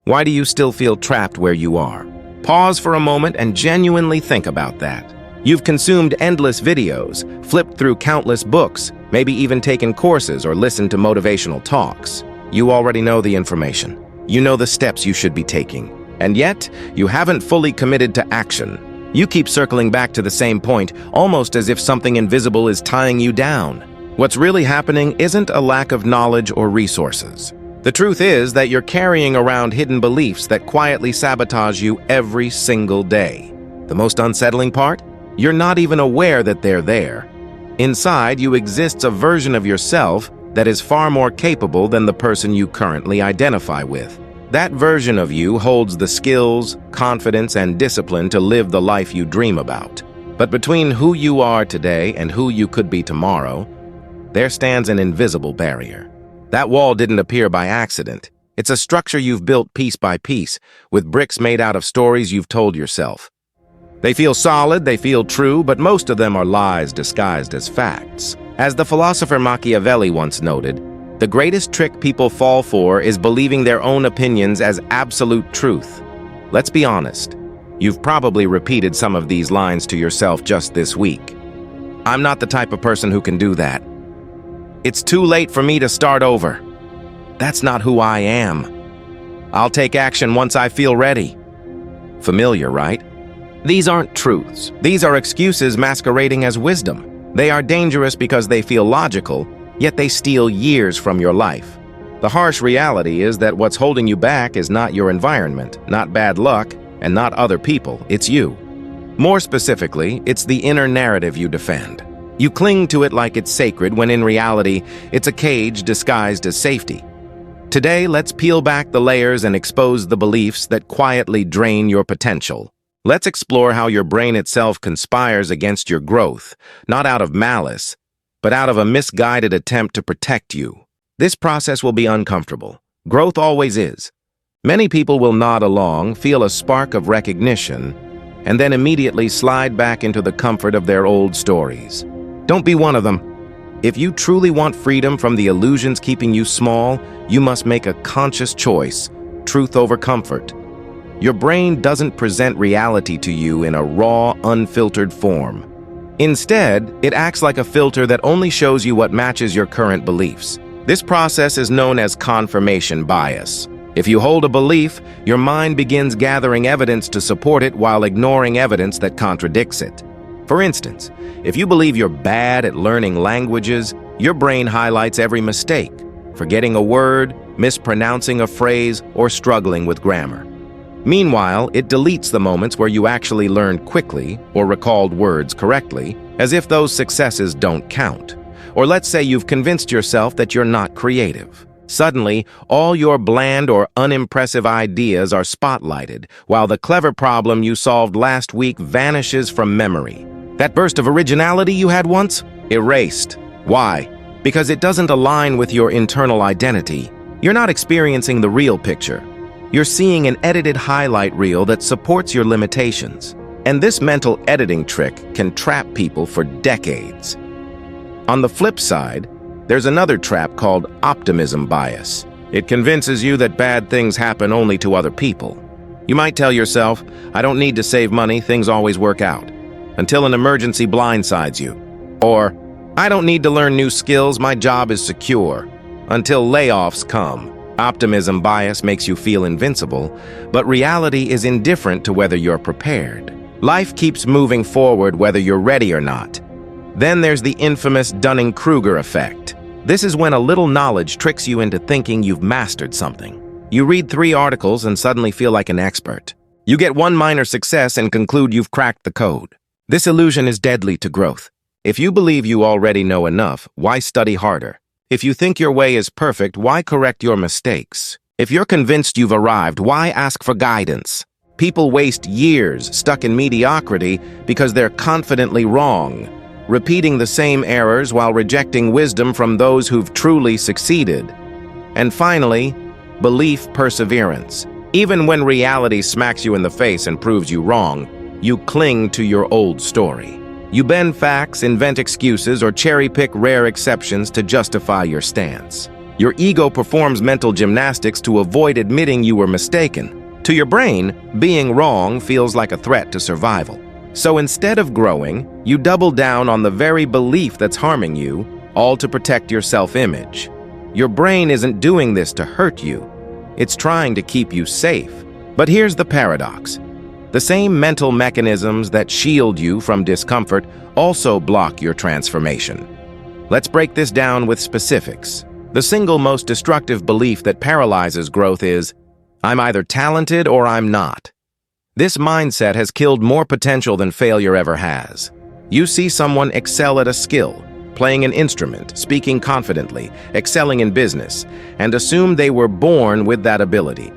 Why do you still feel trapped where you are? Pause for a moment and genuinely think about that. You've consumed endless videos, flipped through countless books, maybe even taken courses or listened to motivational talks. You already know the information. You know the steps you should be taking. And yet, you haven't fully committed to action. You keep circling back to the same point, almost as if something invisible is tying you down. What's really happening isn't a lack of knowledge or resources. The truth is that you're carrying around hidden beliefs that quietly sabotage you every single day. The most unsettling part? You're not even aware that they're there. Inside you exists a version of yourself that is far more capable than the person you currently identify with. That version of you holds the skills, confidence, and discipline to live the life you dream about. But between who you are today and who you could be tomorrow, there stands an invisible barrier. That wall didn't appear by accident. It's a structure you've built piece by piece, with bricks made out of stories you've told yourself. They feel solid, they feel true, but most of them are lies disguised as facts. As the philosopher Machiavelli once noted, the greatest trick people fall for is believing their own opinions as absolute truth. Let's be honest. You've probably repeated some of these lines to yourself just this week. I'm not the type of person who can do that. It's too late for me to start over. That's not who I am. I'll take action once I feel ready. Familiar, right? These aren't truths. These are excuses masquerading as wisdom. They are dangerous because they feel logical, yet they steal years from your life. The harsh reality is that what's holding you back is not your environment, not bad luck, and not other people. It's you. More specifically, it's the inner narrative you defend. You cling to it like it's sacred when in reality, it's a cage disguised as safety. Today, let's peel back the layers and expose the beliefs that quietly drain your potential. Let's explore how your brain itself conspires against your growth, not out of malice, but out of a misguided attempt to protect you. This process will be uncomfortable. Growth always is. Many people will nod along, feel a spark of recognition, and then immediately slide back into the comfort of their old stories. Don't be one of them. If you truly want freedom from the illusions keeping you small, you must make a conscious choice, truth over comfort. Your brain doesn't present reality to you in a raw, unfiltered form. Instead, it acts like a filter that only shows you what matches your current beliefs. This process is known as confirmation bias. If you hold a belief, your mind begins gathering evidence to support it while ignoring evidence that contradicts it. For instance, if you believe you're bad at learning languages, your brain highlights every mistake, forgetting a word, mispronouncing a phrase, or struggling with grammar. Meanwhile, it deletes the moments where you actually learned quickly or recalled words correctly, as if those successes don't count. Or let's say you've convinced yourself that you're not creative. Suddenly, all your bland or unimpressive ideas are spotlighted, while the clever problem you solved last week vanishes from memory. That burst of originality you had once? Erased. Why? Because it doesn't align with your internal identity. You're not experiencing the real picture. You're seeing an edited highlight reel that supports your limitations. And this mental editing trick can trap people for decades. On the flip side, there's another trap called optimism bias. It convinces you that bad things happen only to other people. You might tell yourself, I don't need to save money, things always work out, until an emergency blindsides you. Or, I don't need to learn new skills, my job is secure, until layoffs come. Optimism bias makes you feel invincible, but reality is indifferent to whether you're prepared. Life keeps moving forward whether you're ready or not. Then there's the infamous Dunning-Kruger effect. This is when a little knowledge tricks you into thinking you've mastered something. You read 3 articles and suddenly feel like an expert. You get one minor success and conclude you've cracked the code. This illusion is deadly to growth. If you believe you already know enough, why study harder? If you think your way is perfect, why correct your mistakes? If you're convinced you've arrived, why ask for guidance? People waste years stuck in mediocrity because they're confidently wrong, repeating the same errors while rejecting wisdom from those who've truly succeeded. And finally, belief perseverance. Even when reality smacks you in the face and proves you wrong, you cling to your old story. You bend facts, invent excuses, or cherry-pick rare exceptions to justify your stance. Your ego performs mental gymnastics to avoid admitting you were mistaken. To your brain, being wrong feels like a threat to survival. So instead of growing, you double down on the very belief that's harming you, all to protect your self-image. Your brain isn't doing this to hurt you. It's trying to keep you safe. But here's the paradox. The same mental mechanisms that shield you from discomfort also block your transformation. Let's break this down with specifics. The single most destructive belief that paralyzes growth is, I'm either talented or I'm not. This mindset has killed more potential than failure ever has. You see someone excel at a skill, playing an instrument, speaking confidently, excelling in business, and assume they were born with that ability.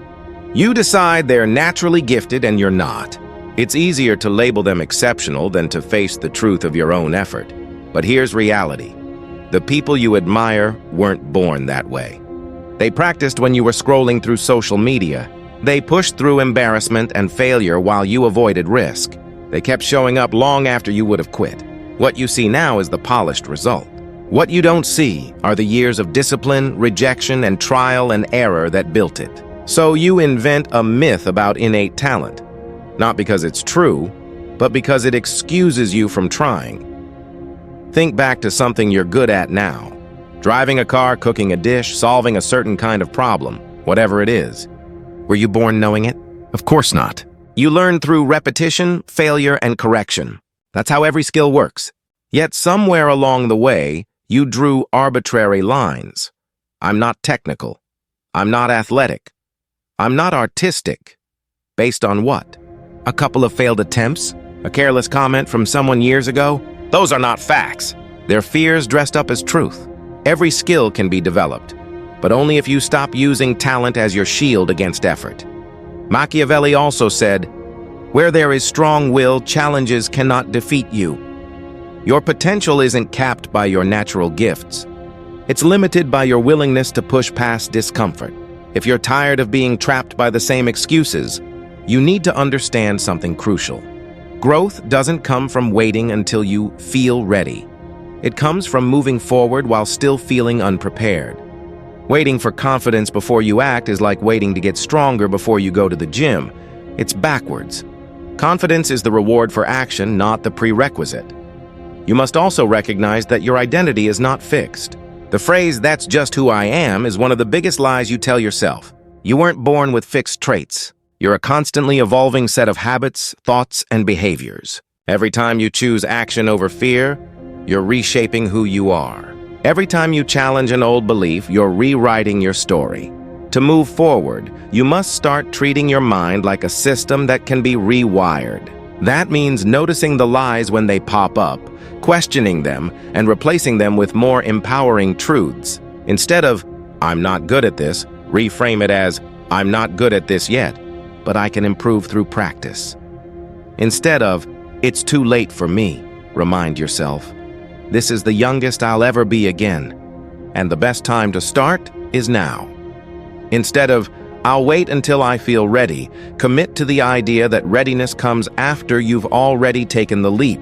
You decide they're naturally gifted and you're not. It's easier to label them exceptional than to face the truth of your own effort. But here's reality. The people you admire weren't born that way. They practiced when you were scrolling through social media. They pushed through embarrassment and failure while you avoided risk. They kept showing up long after you would have quit. What you see now is the polished result. What you don't see are the years of discipline, rejection, and trial and error that built it. So you invent a myth about innate talent, not because it's true, but because it excuses you from trying. Think back to something you're good at now. Driving a car, cooking a dish, solving a certain kind of problem, whatever it is. Were you born knowing it? Of course not. You learn through repetition, failure, and correction. That's how every skill works. Yet somewhere along the way, you drew arbitrary lines. I'm not technical. I'm not athletic. I'm not artistic. Based on what? A couple of failed attempts? A careless comment from someone years ago? Those are not facts. They're fears dressed up as truth. Every skill can be developed, but only if you stop using talent as your shield against effort. Machiavelli also said, "Where there is strong will, challenges cannot defeat you." Your potential isn't capped by your natural gifts. It's limited by your willingness to push past discomfort. If you're tired of being trapped by the same excuses, you need to understand something crucial. Growth doesn't come from waiting until you feel ready. It comes from moving forward while still feeling unprepared. Waiting for confidence before you act is like waiting to get stronger before you go to the gym. It's backwards. Confidence is the reward for action, not the prerequisite. You must also recognize that your identity is not fixed. The phrase, "that's just who I am," is one of the biggest lies you tell yourself. You weren't born with fixed traits. You're a constantly evolving set of habits, thoughts, and behaviors. Every time you choose action over fear, you're reshaping who you are. Every time you challenge an old belief, you're rewriting your story. To move forward, you must start treating your mind like a system that can be rewired. That means noticing the lies when they pop up, questioning them, and replacing them with more empowering truths. Instead of, "I'm not good at this," reframe it as, "I'm not good at this yet, but I can improve through practice." Instead of, "It's too late for me," remind yourself, "This is the youngest I'll ever be again, and the best time to start is now." Instead of, "I'll wait until I feel ready," commit to the idea that readiness comes after you've already taken the leap.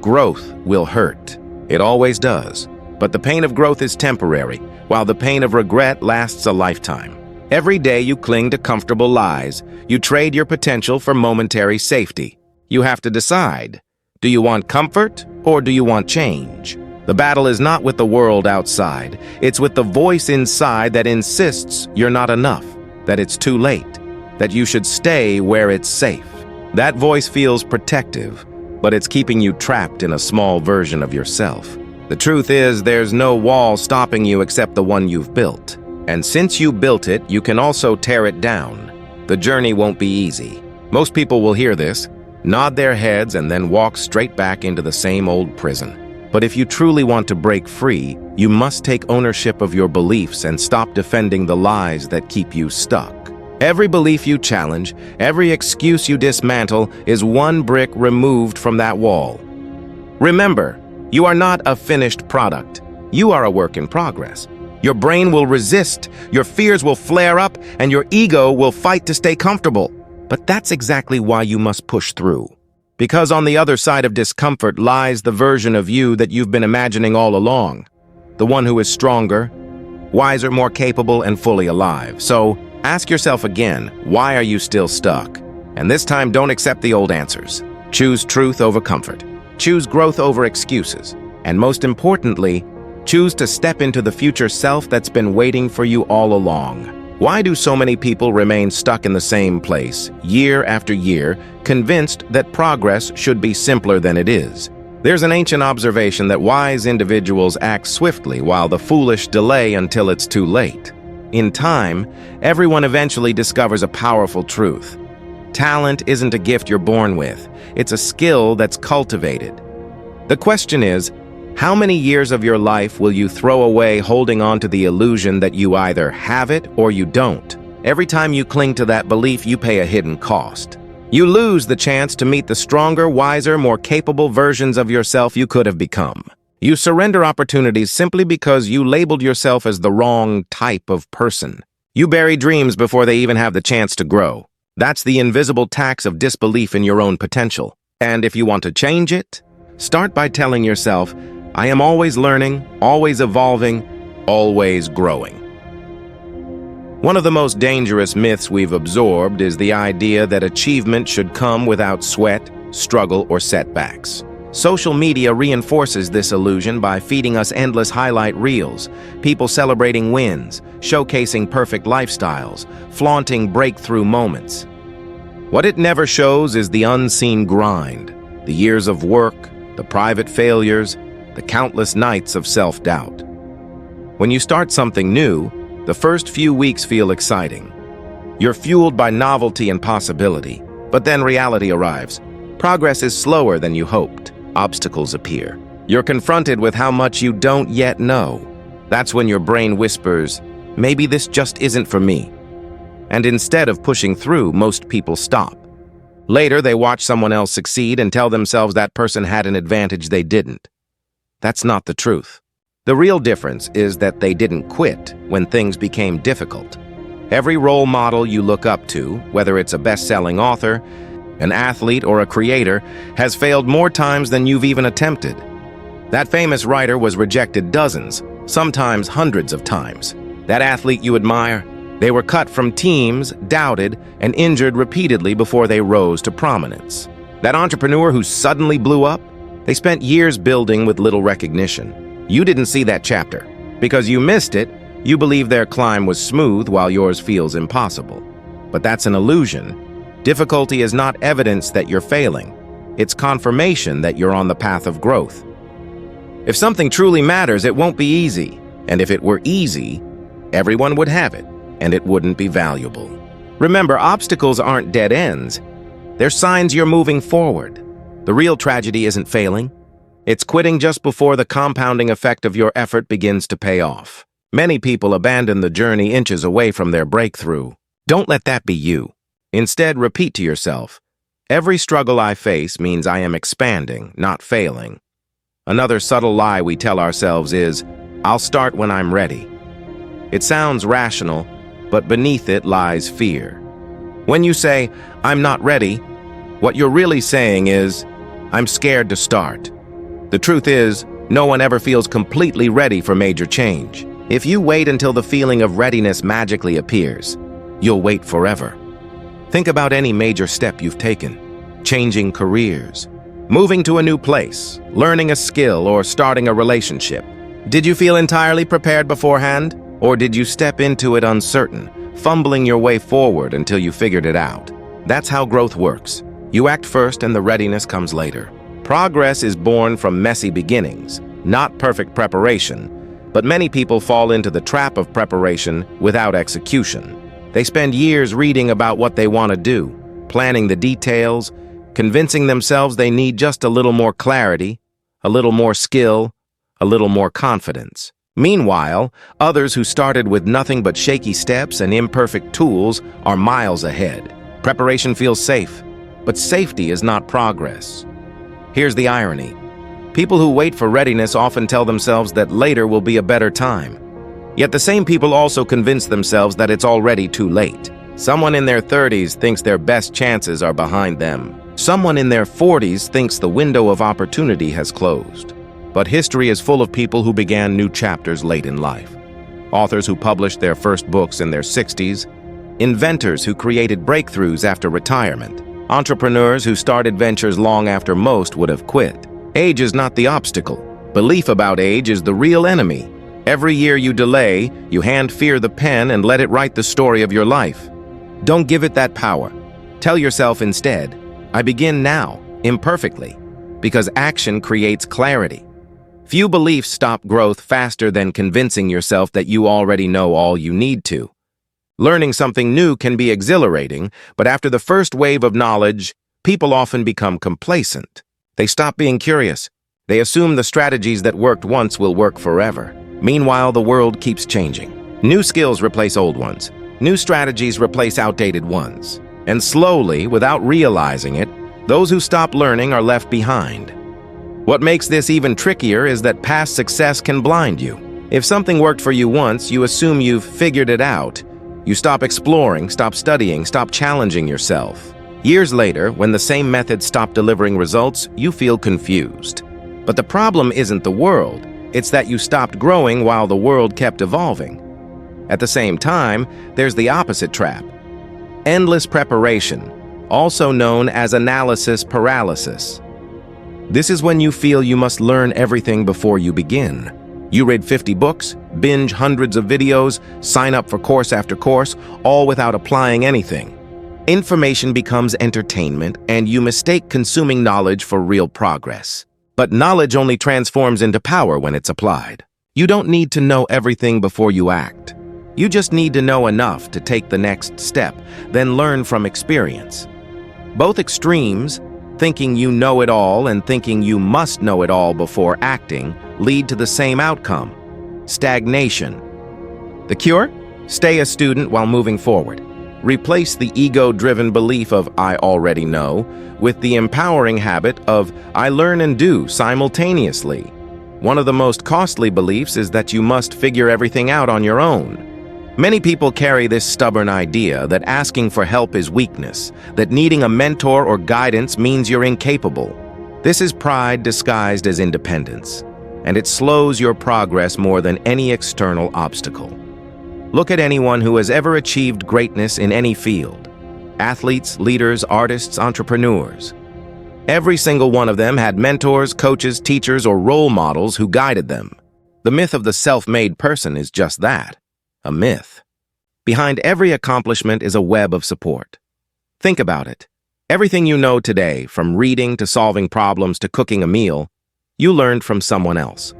Growth will hurt. It always does. But the pain of growth is temporary, while the pain of regret lasts a lifetime. Every day you cling to comfortable lies. You trade your potential for momentary safety. You have to decide. Do you want comfort or do you want change? The battle is not with the world outside. It's with the voice inside that insists you're not enough, that it's too late, that you should stay where it's safe. That voice feels protective, but it's keeping you trapped in a small version of yourself. The truth is, there's no wall stopping you except the one you've built. And since you built it, you can also tear it down. The journey won't be easy. Most people will hear this, nod their heads, and then walk straight back into the same old prison. But if you truly want to break free, you must take ownership of your beliefs and stop defending the lies that keep you stuck. Every belief you challenge, every excuse you dismantle, is one brick removed from that wall. Remember, you are not a finished product. You are a work in progress. Your brain will resist, your fears will flare up, and your ego will fight to stay comfortable. But that's exactly why you must push through. Because on the other side of discomfort lies the version of you that you've been imagining all along. The one who is stronger, wiser, more capable, and fully alive. So, ask yourself again, why are you still stuck? And this time, don't accept the old answers. Choose truth over comfort. Choose growth over excuses. And most importantly, choose to step into the future self that's been waiting for you all along. Why do so many people remain stuck in the same place, year after year, convinced that progress should be simpler than it is? There's an ancient observation that wise individuals act swiftly while the foolish delay until it's too late. In time, everyone eventually discovers a powerful truth. Talent isn't a gift you're born with. It's a skill that's cultivated. The question is, how many years of your life will you throw away holding on to the illusion that you either have it or you don't? Every time you cling to that belief, you pay a hidden cost. You lose the chance to meet the stronger, wiser, more capable versions of yourself you could have become. You surrender opportunities simply because you labeled yourself as the wrong type of person. You bury dreams before they even have the chance to grow. That's the invisible tax of disbelief in your own potential. And if you want to change it, start by telling yourself, I am always learning, always evolving, always growing. One of the most dangerous myths we've absorbed is the idea that achievement should come without sweat, struggle, or setbacks. Social media reinforces this illusion by feeding us endless highlight reels, people celebrating wins, showcasing perfect lifestyles, flaunting breakthrough moments. What it never shows is the unseen grind, the years of work, the private failures, the countless nights of self-doubt. When you start something new, the first few weeks feel exciting. You're fueled by novelty and possibility, but then reality arrives. Progress is slower than you hoped. Obstacles appear. You're confronted with how much you don't yet know. That's when your brain whispers, maybe this just isn't for me. And instead of pushing through, most people stop. Later, they watch someone else succeed and tell themselves that person had an advantage they didn't. That's not the truth. The real difference is that they didn't quit when things became difficult. Every role model you look up to, whether it's a best-selling author, an athlete, or a creator, has failed more times than you've even attempted. That famous writer was rejected dozens, sometimes hundreds of times. That athlete you admire, they were cut from teams, doubted, and injured repeatedly before they rose to prominence. That entrepreneur who suddenly blew up, they spent years building with little recognition. You didn't see that chapter. Because you missed it, you believe their climb was smooth while yours feels impossible. But that's an illusion. Difficulty is not evidence that you're failing. It's confirmation that you're on the path of growth. If something truly matters, it won't be easy. And if it were easy, everyone would have it, and it wouldn't be valuable. Remember, obstacles aren't dead ends. They're signs you're moving forward. The real tragedy isn't failing. It's quitting just before the compounding effect of your effort begins to pay off. Many people abandon the journey inches away from their breakthrough. Don't let that be you. Instead, repeat to yourself, every struggle I face means I am expanding, not failing. Another subtle lie we tell ourselves is, I'll start when I'm ready. It sounds rational, but beneath it lies fear. When you say, I'm not ready, what you're really saying is, I'm scared to start. The truth is, no one ever feels completely ready for major change. If you wait until the feeling of readiness magically appears, you'll wait forever. Think about any major step you've taken. Changing careers, moving to a new place, learning a skill, or starting a relationship. Did you feel entirely prepared beforehand? Or did you step into it uncertain, fumbling your way forward until you figured it out? That's how growth works. You act first and the readiness comes later. Progress is born from messy beginnings, not perfect preparation, but many people fall into the trap of preparation without execution. They spend years reading about what they want to do, planning the details, convincing themselves they need just a little more clarity, a little more skill, a little more confidence. Meanwhile, others who started with nothing but shaky steps and imperfect tools are miles ahead. Preparation feels safe, but safety is not progress. Here's the irony. People who wait for readiness often tell themselves that later will be a better time. Yet the same people also convince themselves that it's already too late. Someone in their 30s thinks their best chances are behind them. Someone in their 40s thinks the window of opportunity has closed. But history is full of people who began new chapters late in life. authors who published their first books in their 60s, inventors who created breakthroughs after retirement, entrepreneurs who started ventures long after most would have quit. Age is not the obstacle. Belief about age is the real enemy. Every year you delay, you hand fear the pen and let it write the story of your life. Don't give it that power. Tell yourself instead, I begin now, imperfectly, because action creates clarity. Few beliefs stop growth faster than convincing yourself that you already know all you need to. Learning something new can be exhilarating, but after the first wave of knowledge, people often become complacent. They stop being curious. They assume the strategies that worked once will work forever. Meanwhile, the world keeps changing. New skills replace old ones. New strategies replace outdated ones. And slowly, without realizing it, those who stop learning are left behind. What makes this even trickier is that past success can blind you. If something worked for you once, you assume you've figured it out. You stop exploring, stop studying, stop challenging yourself. Years later, when the same method stopped delivering results, you feel confused. But the problem isn't the world. It's that you stopped growing while the world kept evolving. At the same time, there's the opposite trap. Endless preparation, also known as analysis paralysis. This is when you feel you must learn everything before you begin. You read 50 books, binge hundreds of videos, sign up for course after course, all without applying anything. Information becomes entertainment, and you mistake consuming knowledge for real progress. But knowledge only transforms into power when it's applied. You don't need to know everything before you act. You just need to know enough to take the next step, then learn from experience. Both extremes, thinking you know it all and thinking you must know it all before acting, lead to the same outcome: stagnation. The cure? Stay a student while moving forward. Replace the ego-driven belief of "I already know" with the empowering habit of "I learn and do" simultaneously. One of the most costly beliefs is that you must figure everything out on your own. Many people carry this stubborn idea that asking for help is weakness, that needing a mentor or guidance means you're incapable. This is pride disguised as independence, and it slows your progress more than any external obstacle. Look at anyone who has ever achieved greatness in any field. Athletes, leaders, artists, entrepreneurs. Every single one of them had mentors, coaches, teachers, or role models who guided them. The myth of the self-made person is just that, a myth. Behind every accomplishment is a web of support. Think about it. Everything you know today, from reading to solving problems to cooking a meal, you learned from someone else.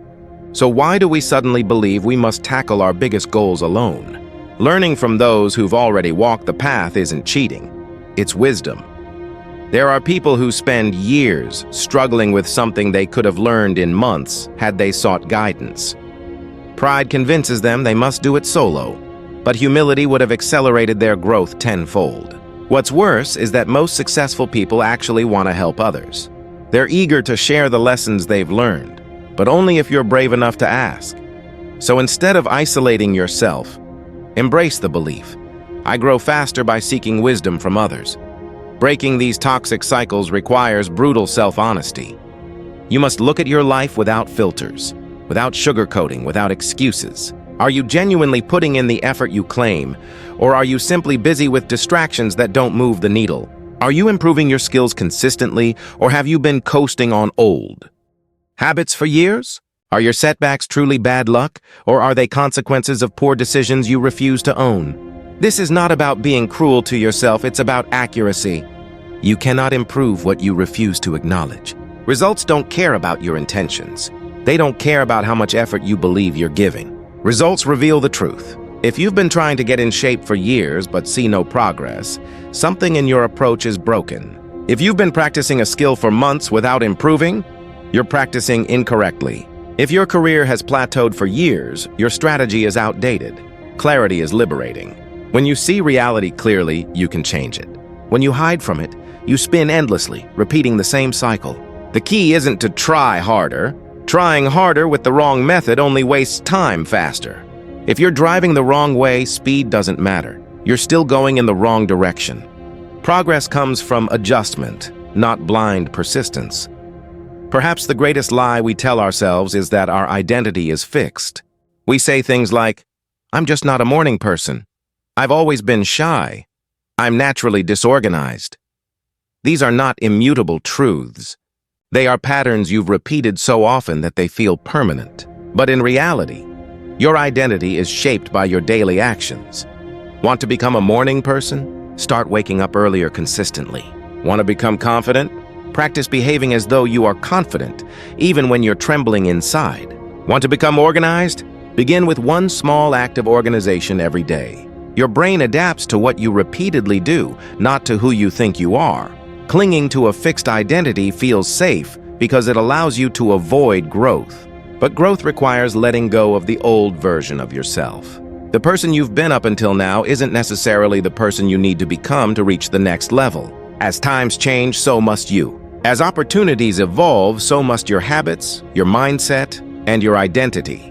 So why do we suddenly believe we must tackle our biggest goals alone? Learning from those who've already walked the path isn't cheating, it's wisdom. There are people who spend years struggling with something they could have learned in months had they sought guidance. Pride convinces them they must do it solo, but humility would have accelerated their growth tenfold. What's worse is that most successful people actually want to help others. They're eager to share the lessons they've learned, but only if you're brave enough to ask. So instead of isolating yourself, embrace the belief, I grow faster by seeking wisdom from others. Breaking these toxic cycles requires brutal self-honesty. You must look at your life without filters, without sugarcoating, without excuses. Are you genuinely putting in the effort you claim, or are you simply busy with distractions that don't move the needle? Are you improving your skills consistently, or have you been coasting on old habits for years? Are your setbacks truly bad luck, or are they consequences of poor decisions you refuse to own? This is not about being cruel to yourself, it's about accuracy. You cannot improve what you refuse to acknowledge. Results don't care about your intentions. They don't care about how much effort you believe you're giving. Results reveal the truth. If you've been trying to get in shape for years but see no progress, something in your approach is broken. If you've been practicing a skill for months without improving, you're practicing incorrectly. If your career has plateaued for years, your strategy is outdated. Clarity is liberating. When you see reality clearly, you can change it. When you hide from it, you spin endlessly, repeating the same cycle. The key isn't to try harder. Trying harder with the wrong method only wastes time faster. If you're driving the wrong way, speed doesn't matter. You're still going in the wrong direction. Progress comes from adjustment, not blind persistence. Perhaps the greatest lie we tell ourselves is that our identity is fixed. We say things like, I'm just not a morning person. I've always been shy. I'm naturally disorganized. These are not immutable truths. They are patterns you've repeated so often that they feel permanent. But in reality, your identity is shaped by your daily actions. Want to become a morning person? Start waking up earlier consistently. Want to become confident? Practice behaving as though you are confident, even when you're trembling inside. Want to become organized? Begin with one small act of organization every day. Your brain adapts to what you repeatedly do, not to who you think you are. Clinging to a fixed identity feels safe because it allows you to avoid growth. But growth requires letting go of the old version of yourself. The person you've been up until now isn't necessarily the person you need to become to reach the next level. As times change, so must you. As opportunities evolve, so must your habits, your mindset, and your identity.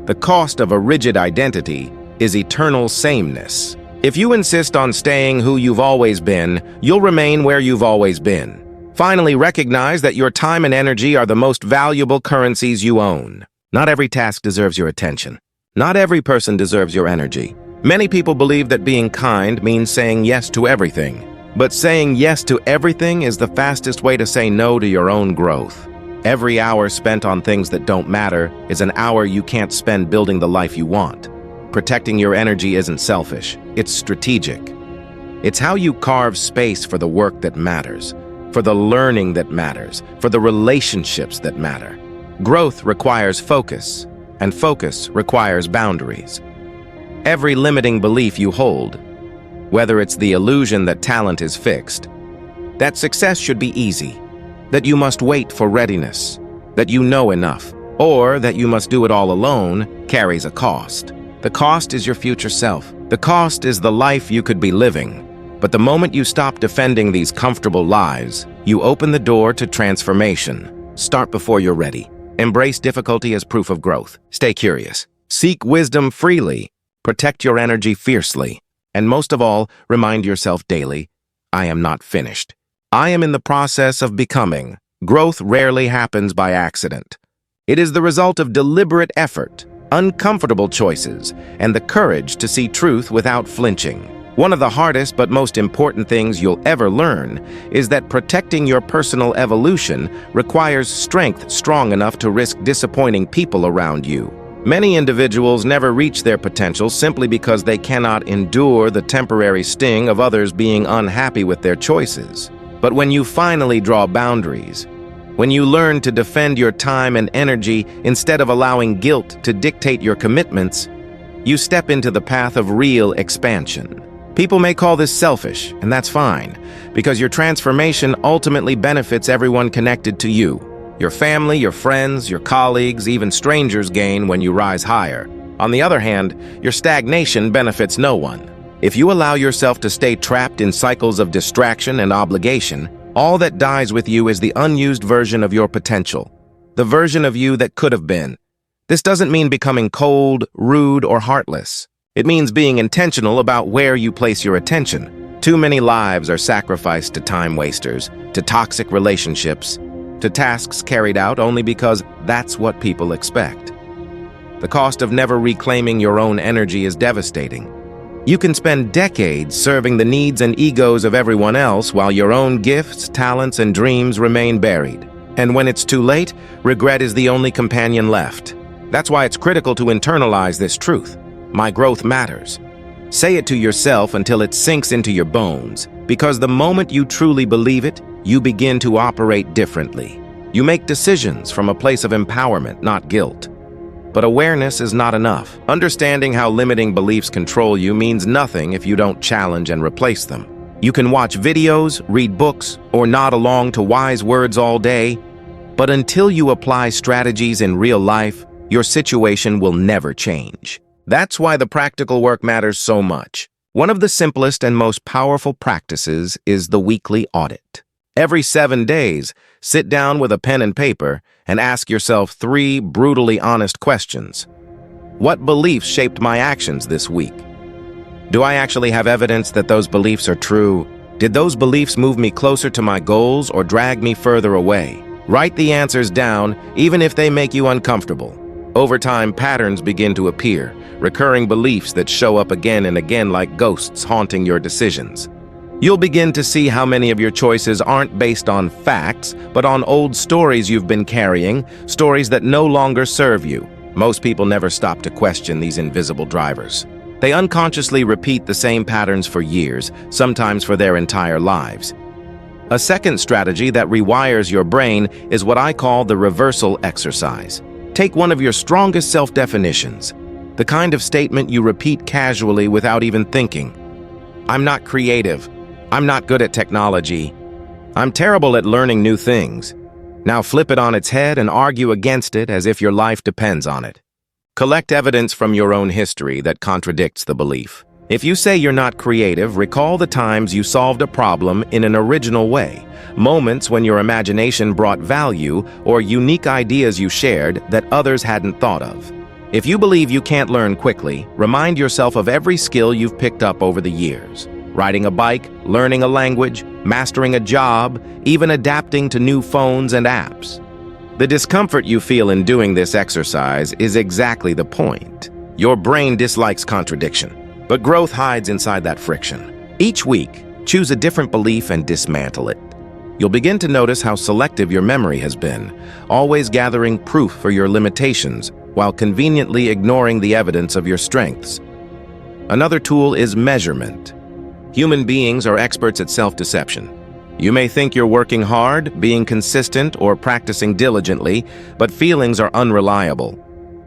The cost of a rigid identity is eternal sameness. If you insist on staying who you've always been, you'll remain where you've always been. Finally, recognize that your time and energy are the most valuable currencies you own. Not every task deserves your attention. Not every person deserves your energy. Many people believe that being kind means saying yes to everything. But saying yes to everything is the fastest way to say no to your own growth. Every hour spent on things that don't matter is an hour you can't spend building the life you want. Protecting your energy isn't selfish, it's strategic. It's how you carve space for the work that matters, for the learning that matters, for the relationships that matter. Growth requires focus, and focus requires boundaries. Every limiting belief you hold, whether it's the illusion that talent is fixed, that success should be easy, that you must wait for readiness, that you know enough, or that you must do it all alone, carries a cost. The cost is your future self. The cost is the life you could be living. But the moment you stop defending these comfortable lies, you open the door to transformation. Start before you're ready. Embrace difficulty as proof of growth. Stay curious. Seek wisdom freely. Protect your energy fiercely. And most of all, remind yourself daily, I am not finished. I am in the process of becoming. Growth rarely happens by accident. It is the result of deliberate effort, uncomfortable choices, and the courage to see truth without flinching. One of the hardest but most important things you'll ever learn is that protecting your personal evolution requires strength strong enough to risk disappointing people around you. Many individuals never reach their potential simply because they cannot endure the temporary sting of others being unhappy with their choices. But when you finally draw boundaries, when you learn to defend your time and energy instead of allowing guilt to dictate your commitments, you step into the path of real expansion. People may call this selfish, and that's fine, because your transformation ultimately benefits everyone connected to you. Your family, your friends, your colleagues, even strangers gain when you rise higher. On the other hand, your stagnation benefits no one. If you allow yourself to stay trapped in cycles of distraction and obligation, all that dies with you is the unused version of your potential, the version of you that could have been. This doesn't mean becoming cold, rude, or heartless. It means being intentional about where you place your attention. Too many lives are sacrificed to time wasters, to toxic relationships, to tasks carried out only because that's what people expect. The cost of never reclaiming your own energy is devastating. You can spend decades serving the needs and egos of everyone else while your own gifts, talents, and dreams remain buried. And when it's too late, regret is the only companion left. That's why it's critical to internalize this truth. My growth matters. Say it to yourself until it sinks into your bones, because the moment you truly believe it, you begin to operate differently. You make decisions from a place of empowerment, not guilt. But awareness is not enough. Understanding how limiting beliefs control you means nothing if you don't challenge and replace them. You can watch videos, read books, or nod along to wise words all day, but until you apply strategies in real life, your situation will never change. That's why the practical work matters so much. One of the simplest and most powerful practices is the weekly audit. Every 7 days, sit down with a pen and paper and ask yourself 3 brutally honest questions. What beliefs shaped my actions this week? Do I actually have evidence that those beliefs are true? Did those beliefs move me closer to my goals or drag me further away? Write the answers down, even if they make you uncomfortable. Over time, patterns begin to appear, recurring beliefs that show up again and again like ghosts haunting your decisions. You'll begin to see how many of your choices aren't based on facts, but on old stories you've been carrying, stories that no longer serve you. Most people never stop to question these invisible drivers. They unconsciously repeat the same patterns for years, sometimes for their entire lives. A second strategy that rewires your brain is what I call the reversal exercise. Take one of your strongest self-definitions, the kind of statement you repeat casually without even thinking. I'm not creative. I'm not good at technology. I'm terrible at learning new things. Now flip it on its head and argue against it as if your life depends on it. Collect evidence from your own history that contradicts the belief. If you say you're not creative, recall the times you solved a problem in an original way, moments when your imagination brought value or unique ideas you shared that others hadn't thought of. If you believe you can't learn quickly, remind yourself of every skill you've picked up over the years. Riding a bike, learning a language, mastering a job, even adapting to new phones and apps. The discomfort you feel in doing this exercise is exactly the point. Your brain dislikes contradiction. But growth hides inside that friction. Each week, choose a different belief and dismantle it. You'll begin to notice how selective your memory has been, always gathering proof for your limitations while conveniently ignoring the evidence of your strengths. Another tool is measurement. Human beings are experts at self-deception. You may think you're working hard, being consistent, or practicing diligently, but feelings are unreliable.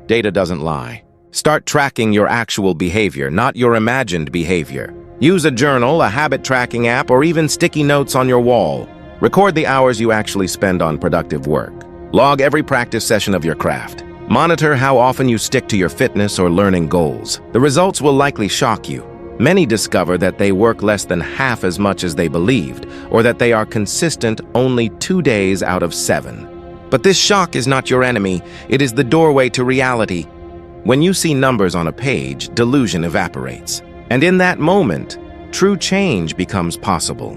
Data doesn't lie. Start tracking your actual behavior, not your imagined behavior. Use a journal, a habit tracking app, or even sticky notes on your wall. Record the hours you actually spend on productive work. Log every practice session of your craft. Monitor how often you stick to your fitness or learning goals. The results will likely shock you. Many discover that they work less than half as much as they believed, or that they are consistent only 2 days out of 7. But this shock is not your enemy. It is the doorway to reality. When you see numbers on a page, delusion evaporates. And in that moment, true change becomes possible.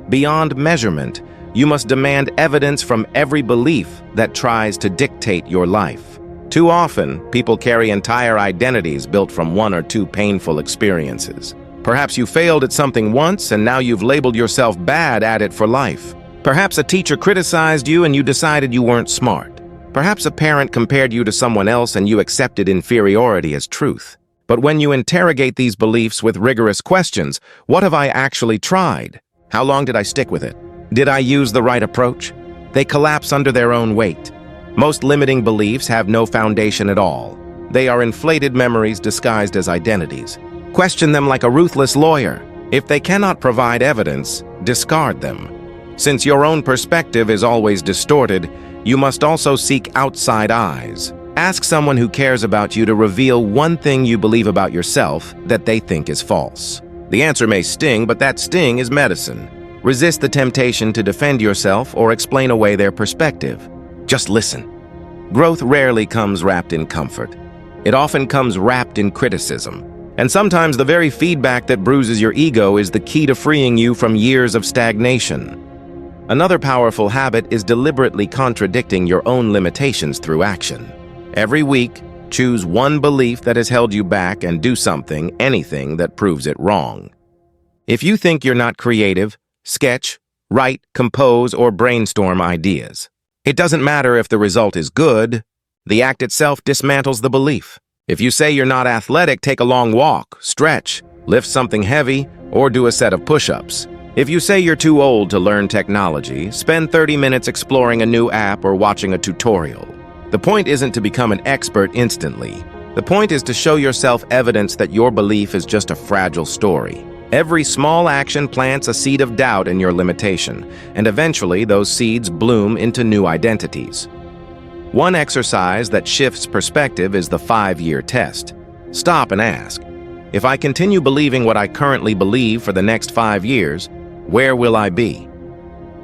Beyond measurement, you must demand evidence from every belief that tries to dictate your life. Too often, people carry entire identities built from 1 or 2 painful experiences. Perhaps you failed at something once and now you've labeled yourself bad at it for life. Perhaps a teacher criticized you and you decided you weren't smart. Perhaps a parent compared you to someone else and you accepted inferiority as truth. But when you interrogate these beliefs with rigorous questions, what have I actually tried? How long did I stick with it? Did I use the right approach? They collapse under their own weight. Most limiting beliefs have no foundation at all. They are inflated memories disguised as identities. Question them like a ruthless lawyer. If they cannot provide evidence, discard them. Since your own perspective is always distorted, you must also seek outside eyes. Ask someone who cares about you to reveal one thing you believe about yourself that they think is false. The answer may sting, but that sting is medicine. Resist the temptation to defend yourself or explain away their perspective. Just listen. Growth rarely comes wrapped in comfort. It often comes wrapped in criticism. And sometimes the very feedback that bruises your ego is the key to freeing you from years of stagnation. Another powerful habit is deliberately contradicting your own limitations through action. Every week, choose one belief that has held you back and do something, anything that proves it wrong. If you think you're not creative, sketch, write, compose, or brainstorm ideas. It doesn't matter if the result is good. The act itself dismantles the belief. If you say you're not athletic, take a long walk, stretch, lift something heavy, or do a set of push-ups. If you say you're too old to learn technology, spend 30 minutes exploring a new app or watching a tutorial. The point isn't to become an expert instantly. The point is to show yourself evidence that your belief is just a fragile story. Every small action plants a seed of doubt in your limitation, and eventually those seeds bloom into new identities. One exercise that shifts perspective is the 5-year test. Stop and ask, if I continue believing what I currently believe for the next 5 years, where will I be?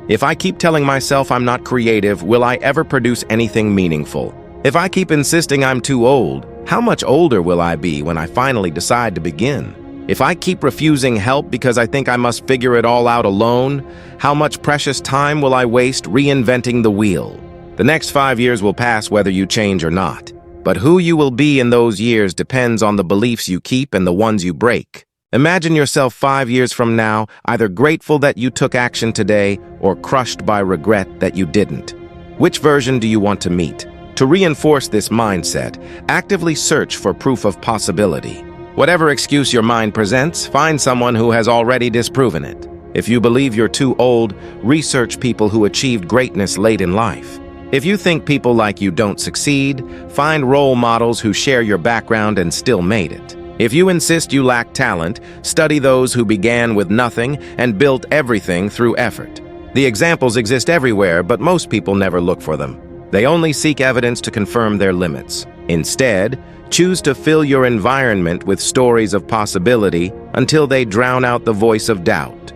If I keep telling myself I'm not creative, will I ever produce anything meaningful? If I keep insisting I'm too old, how much older will I be when I finally decide to begin? If I keep refusing help because I think I must figure it all out alone, how much precious time will I waste reinventing the wheel? The next 5 years will pass whether you change or not. But who you will be in those years depends on the beliefs you keep and the ones you break. Imagine yourself 5 years from now, either grateful that you took action today or crushed by regret that you didn't. Which version do you want to meet? To reinforce this mindset, actively search for proof of possibility. Whatever excuse your mind presents, find someone who has already disproven it. If you believe you're too old, research people who achieved greatness late in life. If you think people like you don't succeed, find role models who share your background and still made it. If you insist you lack talent, study those who began with nothing and built everything through effort. The examples exist everywhere, but most people never look for them. They only seek evidence to confirm their limits. Instead, choose to fill your environment with stories of possibility until they drown out the voice of doubt.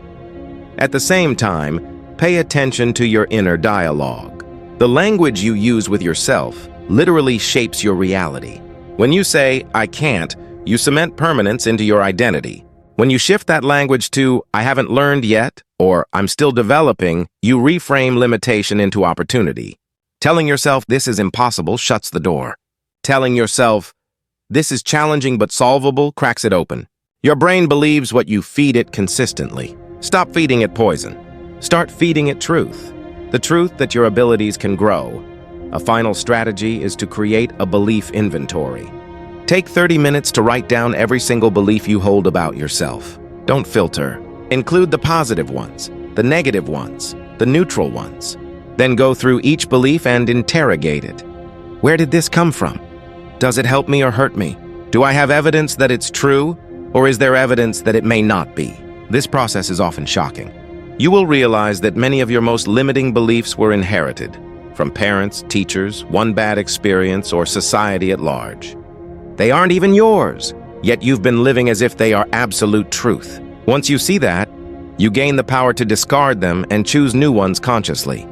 At the same time, pay attention to your inner dialogue. The language you use with yourself literally shapes your reality. When you say, "I can't," you cement permanence into your identity. When you shift that language to, "I haven't learned yet," or "I'm still developing," you reframe limitation into opportunity. Telling yourself this is impossible shuts the door. Telling yourself this is challenging but solvable cracks it open. Your brain believes what you feed it consistently. Stop feeding it poison. Start feeding it truth. The truth that your abilities can grow. A final strategy is to create a belief inventory. Take 30 minutes to write down every single belief you hold about yourself. Don't filter. Include the positive ones, the negative ones, the neutral ones. Then go through each belief and interrogate it. Where did this come from? Does it help me or hurt me? Do I have evidence that it's true, or is there evidence that it may not be? This process is often shocking. You will realize that many of your most limiting beliefs were inherited from parents, teachers, one bad experience, or society at large. They aren't even yours, yet you've been living as if they are absolute truth. Once you see that, you gain the power to discard them and choose new ones consciously.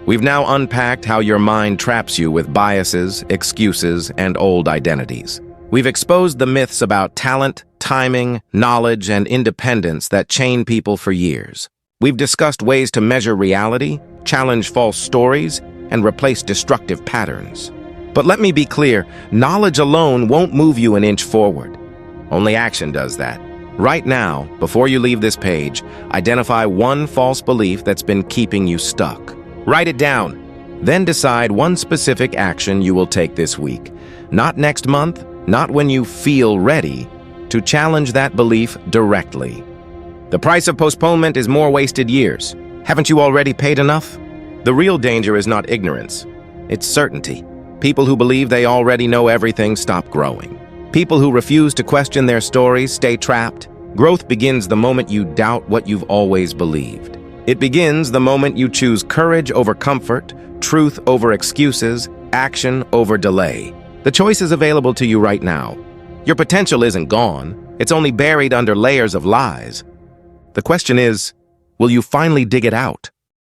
We've now unpacked how your mind traps you with biases, excuses, and old identities. We've exposed the myths about talent, timing, knowledge, and independence that chain people for years. We've discussed ways to measure reality, challenge false stories, and replace destructive patterns. But let me be clear, knowledge alone won't move you an inch forward. Only action does that. Right now, before you leave this page, identify one false belief that's been keeping you stuck. Write it down. Then decide one specific action you will take this week. Not next month, not when you feel ready, to challenge that belief directly. The price of postponement is more wasted years. Haven't you already paid enough? The real danger is not ignorance. It's certainty. People who believe they already know everything stop growing. People who refuse to question their stories stay trapped. Growth begins the moment you doubt what you've always believed. It begins the moment you choose courage over comfort, truth over excuses, action over delay. The choice is available to you right now. Your potential isn't gone. It's only buried under layers of lies. The question is, will you finally dig it out?